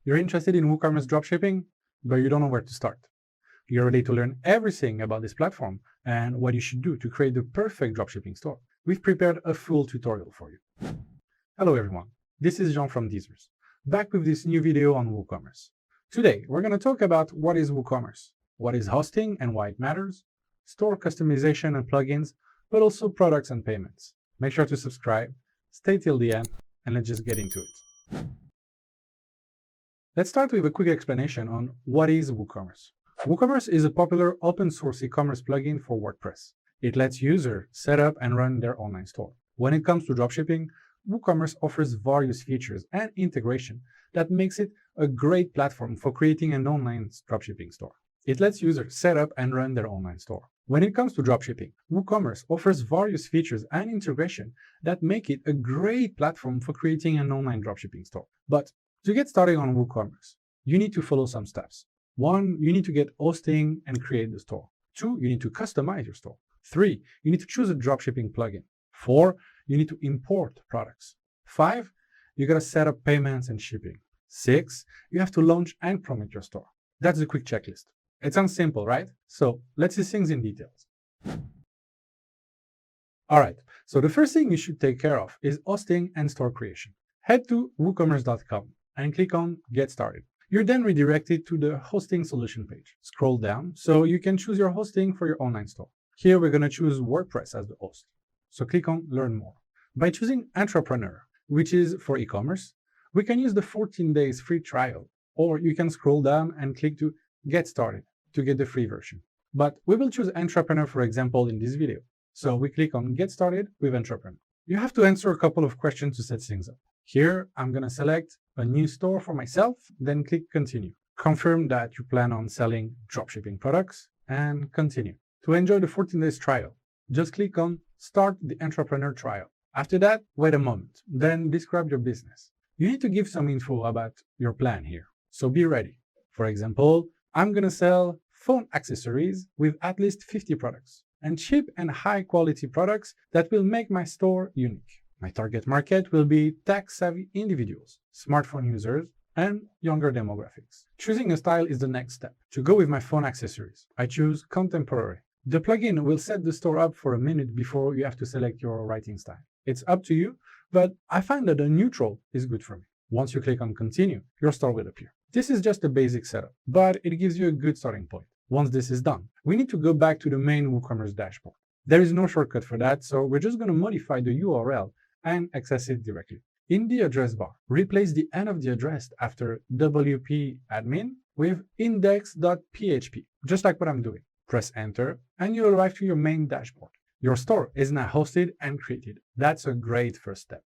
You're interested in WooCommerce dropshipping, but you don't know where to start. You're ready to learn everything about this platform and what you should do to create the perfect dropshipping store. We've prepared a full tutorial for you. Hello everyone, this is Jean from DSers, back with this new video on WooCommerce. Today, we're going to talk about what is WooCommerce, what is hosting and why it matters, store customization and plugins, but also products and payments. Make sure to subscribe, stay till the end, and let's just get into it. Let's start with a quick explanation on what is WooCommerce. WooCommerce is a popular open source e-commerce plugin for WordPress. It lets users set up and run their online store. When it comes to dropshipping, WooCommerce offers various features and integration that makes it a great platform for creating an online dropshipping store. It lets users set up and run their online store. When it comes to dropshipping, WooCommerce offers various features and integration that make it a great platform for creating an online dropshipping store. But to get started on WooCommerce, you need to follow some steps. 1, you need to get hosting and create the store. 2, you need to customize your store. 3, you need to choose a dropshipping plugin. 4, you need to import products. 5, you gotta set up payments and shipping. 6, you have to launch and promote your store. That's a quick checklist. It sounds simple, right? So let's see things in details. All right, so the first thing you should take care of is hosting and store creation. Head to woocommerce.com and click on Get Started. You're then redirected to the hosting solution page. Scroll down so you can choose your hosting for your online store. Here we're going to choose WordPress as the host. So click on Learn More. By choosing Entrepreneur, which is for e-commerce, we can use the 14 days free trial, or you can scroll down and click to Get Started to get the free version. But we will choose Entrepreneur, for example, in this video. So we click on Get Started with Entrepreneur. You have to answer a couple of questions to set things up. Here, I'm going to select a new store for myself, then click Continue. Confirm that you plan on selling dropshipping products, and continue. To enjoy the 14 days trial, just click on Start the Entrepreneur Trial. After that, wait a moment, then describe your business. You need to give some info about your plan here, so be ready. For example, I'm going to sell phone accessories with at least 50 products, and cheap and high-quality products that will make my store unique. My target market will be tech-savvy individuals, smartphone users, and younger demographics. Choosing a style is the next step. To go with my phone accessories, I choose Contemporary. The plugin will set the store up for a minute before you have to select your writing style. It's up to you, but I find that a neutral is good for me. Once you click on Continue, your store will appear. This is just a basic setup, but it gives you a good starting point. Once this is done, we need to go back to the main WooCommerce dashboard. There is no shortcut for that, so we're just going to modify the URL and access it directly. In the address bar, replace the end of the address after WP admin with index.php, just like what I'm doing. Press Enter, and you'll arrive to your main dashboard. Your store is now hosted and created. That's a great first step.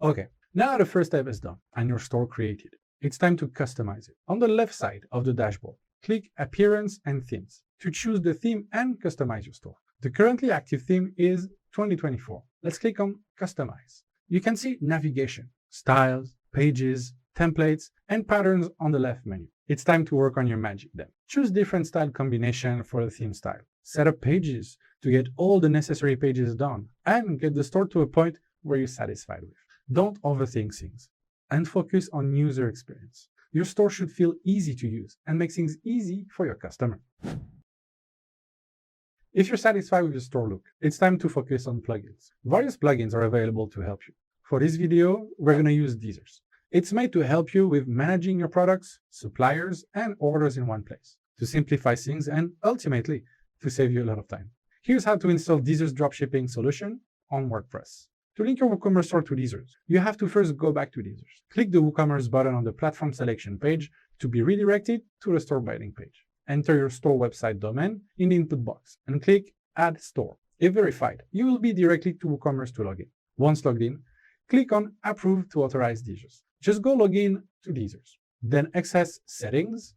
Okay, now the first step is done and your store created. It's time to customize it. On the left side of the dashboard, click Appearance and Themes to choose the theme and customize your store. The currently active theme is 2024. Let's click on Customize. You can see navigation, styles, pages, templates, and patterns on the left menu. It's time to work on your magic then. Choose different style combination for the theme style. Set up pages to get all the necessary pages done and get the store to a point where you're satisfied with. Don't overthink things and focus on user experience. Your store should feel easy to use and make things easy for your customer. If you're satisfied with your store look, it's time to focus on plugins. Various plugins are available to help you. For this video, we're going to use DSers. It's made to help you with managing your products, suppliers, and orders in one place, to simplify things and ultimately to save you a lot of time. Here's how to install DSers dropshipping solution on WordPress. To link your WooCommerce store to DSers, you have to first go back to DSers. Click the WooCommerce button on the platform selection page to be redirected to the store binding page. Enter your store website domain in the input box and click Add Store. If verified, you will be directly to WooCommerce to log in. Once logged in, click on Approve to authorize DSers. Just go log in to DSers. Then access Settings,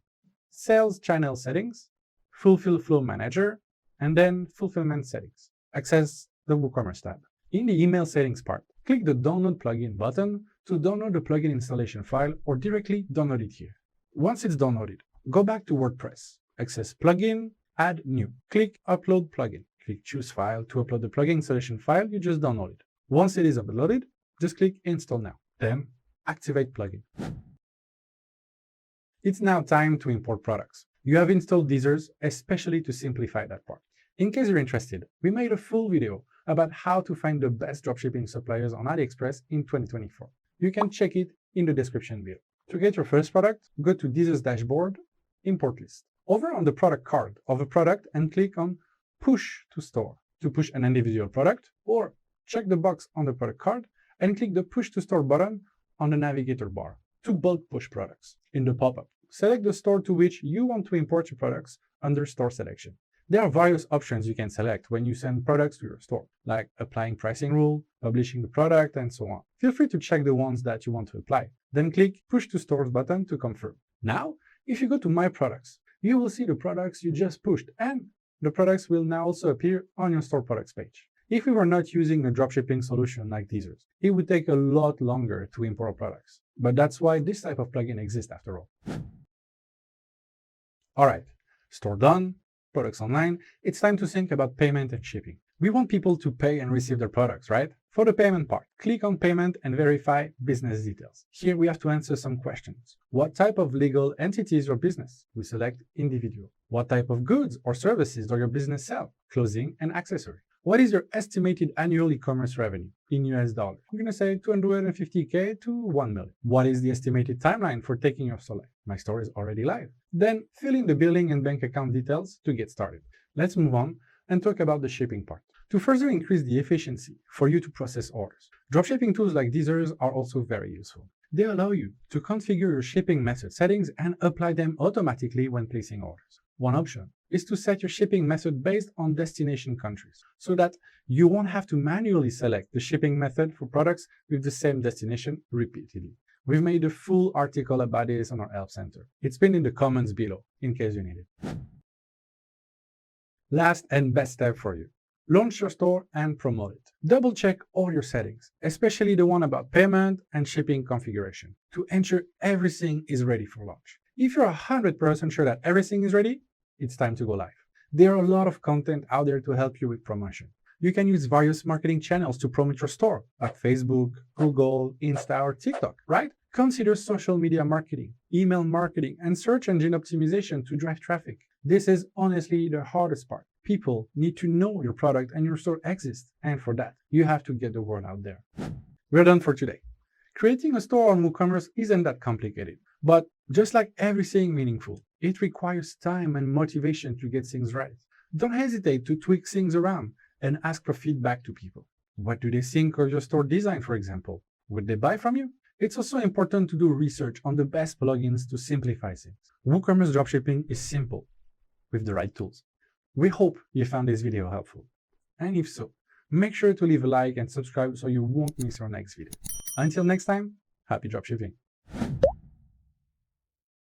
Sales Channel Settings, Fulfill Flow Manager, and then Fulfillment Settings. Access the WooCommerce tab. In the email settings part, click the Download Plugin button to download the plugin installation file or directly download it here. Once it's downloaded, go back to WordPress. Access Plugin, Add New. Click Upload Plugin. Click Choose File to upload the plugin installation file you just downloaded. Once it is uploaded, just click Install Now. Then Activate plugin. It's now time to import products. You have installed DSers, especially to simplify that part. In case you're interested, we made a full video about how to find the best dropshipping suppliers on AliExpress in 2024. You can check it in the description below. To get your first product, go to DSers dashboard, import list. Hover on the product card of a product and click on Push to Store to push an individual product, or check the box on the product card and click the Push to Store button on the navigator bar to bulk push products. In the pop-up, select the store to which you want to import your products under Store Selection. There are various options you can select when you send products to your store, like applying pricing rule, publishing the product, and so on. Feel free to check the ones that you want to apply. Then click Push to Stores button to confirm. Now, if you go to My Products, you will see the products you just pushed, and the products will now also appear on your store products page. If we were not using a dropshipping solution like DSers, it would take a lot longer to import products. But that's why this type of plugin exists after all. Alright, store done, products online, it's time to think about payment and shipping. We want people to pay and receive their products, right? For the payment part, click on Payment and verify business details. Here we have to answer some questions. What type of legal entity is your business? We select individual. What type of goods or services does your business sell? Clothing and accessory. What is your estimated annual e-commerce revenue in US dollars? I'm going to say 250K to 1 million. What is the estimated timeline for taking your store live? My store is already live. Then fill in the billing and bank account details to get started. Let's move on and talk about the shipping part. To further increase the efficiency for you to process orders, dropshipping tools like DSers are also very useful. They allow you to configure your shipping method settings and apply them automatically when placing orders. One option is to set your shipping method based on destination countries, so that you won't have to manually select the shipping method for products with the same destination repeatedly. We've made a full article about this on our Help Center. It's pinned in the comments below, in case you need it. Last and best step for you. Launch your store and promote it. Double check all your settings, especially the one about payment and shipping configuration, to ensure everything is ready for launch. If you're 100% sure that everything is ready, it's time to go live. There are a lot of content out there to help you with promotion. You can use various marketing channels to promote your store, like Facebook, Google, Insta, or TikTok, right? Consider social media marketing, email marketing, and search engine optimization to drive traffic. This is honestly the hardest part. People need to know your product and your store exists, and for that, you have to get the word out there. We're done for today. Creating a store on WooCommerce isn't that complicated, but just like everything meaningful, it requires time and motivation to get things right. Don't hesitate to tweak things around and ask for feedback to people. What do they think of your store design, for example? Would they buy from you? It's also important to do research on the best plugins to simplify things. WooCommerce dropshipping is simple with the right tools. We hope you found this video helpful. And if so, make sure to leave a like and subscribe so you won't miss our next video. Until next time, happy dropshipping.